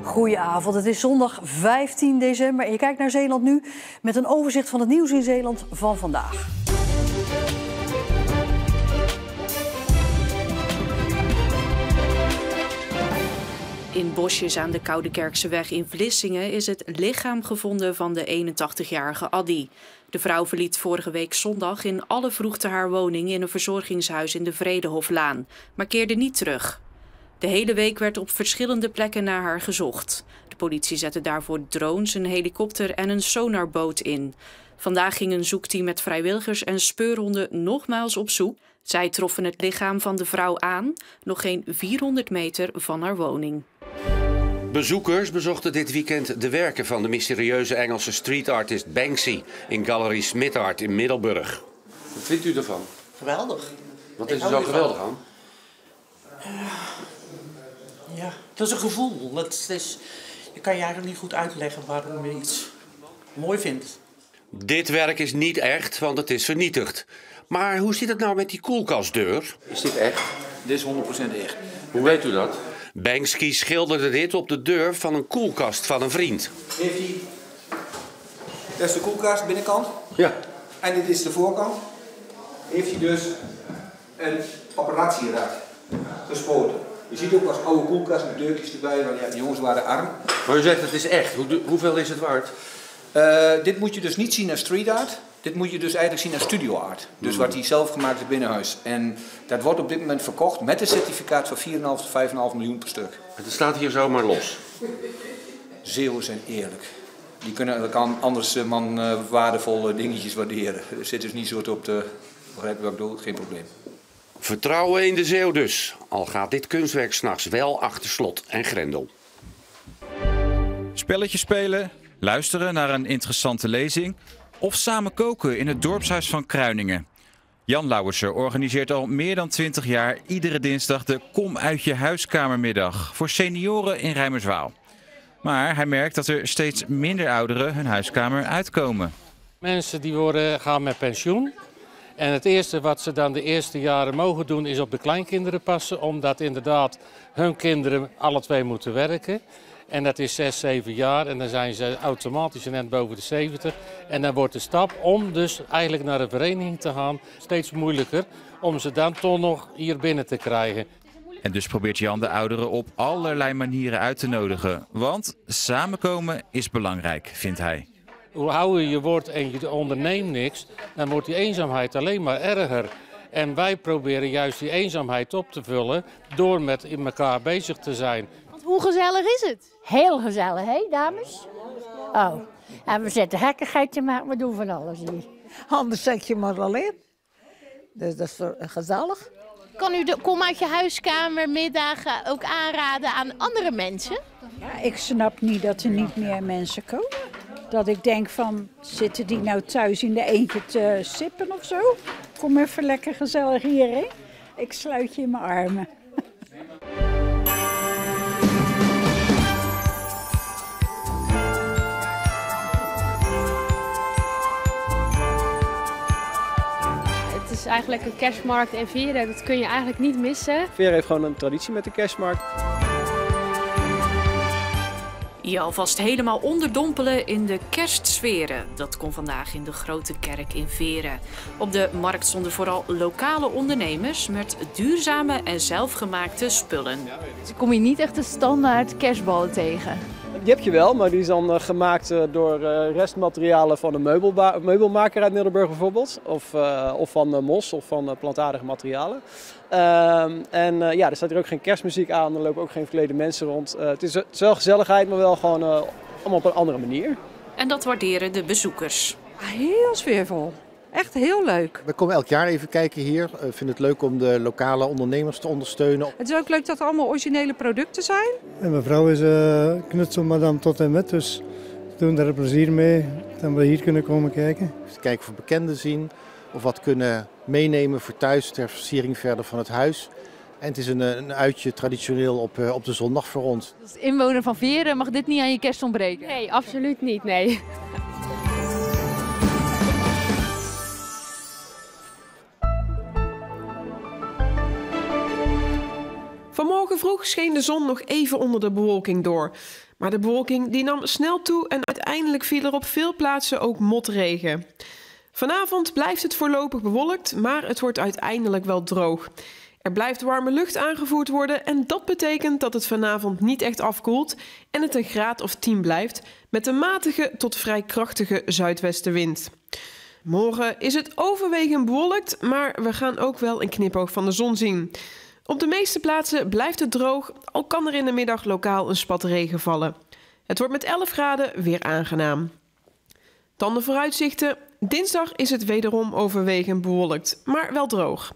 Goedenavond, het is zondag 15 december en je kijkt naar Zeeland Nu met een overzicht van het nieuws in Zeeland van vandaag. In bosjes aan de Koudekerkseweg in Vlissingen is het lichaam gevonden van de 81-jarige Addy. De vrouw verliet vorige week zondag in alle vroegte haar woning in een verzorgingshuis in de Vredehoflaan, maar keerde niet terug. De hele week werd op verschillende plekken naar haar gezocht. De politie zette daarvoor drones, een helikopter en een sonarboot in. Vandaag ging een zoekteam met vrijwilligers en speurhonden nogmaals op zoek. Zij troffen het lichaam van de vrouw aan, nog geen 400 meter van haar woning. Bezoekers bezochten dit weekend de werken van de mysterieuze Engelse streetartist Banksy in Galerie Smith Art in Middelburg. Wat vindt u ervan? Geweldig. Wat is er zo geweldig aan? Ja, het is een gevoel. Je kan je eigenlijk niet goed uitleggen waarom je iets mooi vindt. Dit werk is niet echt, want het is vernietigd. Maar hoe zit het nou met die koelkastdeur? Is dit echt? Dit is 100% echt. Hoe weet u dat? Banksy schilderde dit op de deur van een koelkast van een vriend. Heeft hij... Dat is de koelkast, binnenkant. Ja. En dit is de voorkant. Heeft hij dus een operatie eruit gespoten. Je ziet ook als oude koelkast met deurtjes erbij, want ja, die jongens waren arm. Maar u zegt het is echt. Hoeveel is het waard? Dit moet je dus niet zien als street art. Dit moet je dus eigenlijk zien als studio art. Dus wat hij zelf gemaakt heeft binnenhuis. En dat wordt op dit moment verkocht met een certificaat van 4,5 tot 5,5 miljoen per stuk. Het staat hier zomaar los. Zeeuwen zijn eerlijk. Die kunnen anders waardevolle dingetjes waarderen. Er zit dus niet zo op de... Begrijp je wat ik bedoel? Geen probleem. Vertrouwen in de Zeeuw dus. Al gaat dit kunstwerk 's nachts wel achter slot en grendel. Spelletjes spelen, luisteren naar een interessante lezing of samen koken in het dorpshuis van Kruiningen. Jan Lauwersen organiseert al meer dan 20 jaar iedere dinsdag de Kom uit je huiskamermiddag voor senioren in Rijmerswaal. Maar hij merkt dat er steeds minder ouderen hun huiskamer uitkomen. Mensen die gaan met pensioen. En het eerste wat ze dan de eerste jaren mogen doen is op de kleinkinderen passen. Omdat inderdaad hun kinderen alle twee moeten werken. En dat is 6, 7 jaar en dan zijn ze automatisch net boven de 70. En dan wordt de stap om dus eigenlijk naar een vereniging te gaan steeds moeilijker. Om ze dan toch nog hier binnen te krijgen. En dus probeert Jan de ouderen op allerlei manieren uit te nodigen. Want samenkomen is belangrijk, vindt hij. Hoe ouder je wordt en je onderneemt niks, dan wordt die eenzaamheid alleen maar erger. En wij proberen juist die eenzaamheid op te vullen door met in elkaar bezig te zijn. Want hoe gezellig is het? Heel gezellig, hè dames? Oh, en we zetten gekkigheid maken, we doen van alles hier. Anders zet je maar alleen. Dus dat is gezellig. Kan u de Kom uit je huiskamer middagen ook aanraden aan andere mensen? Ja, ik snap niet dat er niet meer mensen komen. Dat ik denk van, zitten die nou thuis in de eentje te sippen of zo? Kom even lekker gezellig hierheen. Ik sluit je in mijn armen. Het is eigenlijk een kerstmarkt in Veren, dat kun je eigenlijk niet missen. Veren heeft gewoon een traditie met de kerstmarkt. Je alvast helemaal onderdompelen in de kerstsferen. Dat kon vandaag in de Grote Kerk in Veren. Op de markt stonden vooral lokale ondernemers met duurzame en zelfgemaakte spullen. Dus kom je niet echt de standaard kerstballen tegen. Die heb je wel, maar die is dan gemaakt door restmaterialen van een meubelmaker uit Middelburg bijvoorbeeld. Of van mos of van plantaardige materialen. Er staat hier ook geen kerstmuziek aan, er lopen ook geen verklede mensen rond. Het is wel gezelligheid, maar wel gewoon allemaal op een andere manier. En dat waarderen de bezoekers. Heel sfeervol. Echt heel leuk. We komen elk jaar even kijken hier. Ik vind het leuk om de lokale ondernemers te ondersteunen. Het is ook leuk dat er allemaal originele producten zijn. En mijn vrouw is knutselmadam tot en met, dus we doen daar plezier mee dat we hier kunnen komen kijken. Kijken of we bekenden zien of wat kunnen meenemen voor thuis ter versiering verder van het huis. En het is een uitje traditioneel op de zondag voor ons. Als inwoner van Veren mag dit niet aan je kerst ontbreken? Nee, absoluut niet, nee. Vanmorgen Morgen vroeg scheen de zon nog even onder de bewolking door. Maar de bewolking die nam snel toe en uiteindelijk viel er op veel plaatsen ook motregen. Vanavond blijft het voorlopig bewolkt, maar het wordt uiteindelijk wel droog. Er blijft warme lucht aangevoerd worden en dat betekent dat het vanavond niet echt afkoelt en het een graad of 10 blijft met een matige tot vrij krachtige zuidwestenwind. Morgen is het overwegend bewolkt, maar we gaan ook wel een knipoog van de zon zien. Op de meeste plaatsen blijft het droog, al kan er in de middag lokaal een spat regen vallen. Het wordt met 11 graden weer aangenaam. Dan de vooruitzichten. Dinsdag is het wederom overwegend bewolkt, maar wel droog.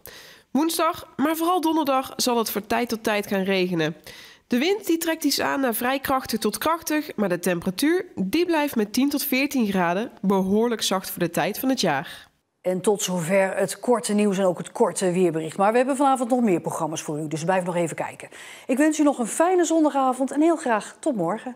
Woensdag, maar vooral donderdag, zal het van tijd tot tijd gaan regenen. De wind die trekt iets aan naar vrij krachtig tot krachtig, maar de temperatuur die blijft met 10 tot 14 graden, behoorlijk zacht voor de tijd van het jaar. En tot zover het korte nieuws en ook het korte weerbericht. Maar we hebben vanavond nog meer programma's voor u, dus blijf nog even kijken. Ik wens u nog een fijne zondagavond en heel graag tot morgen.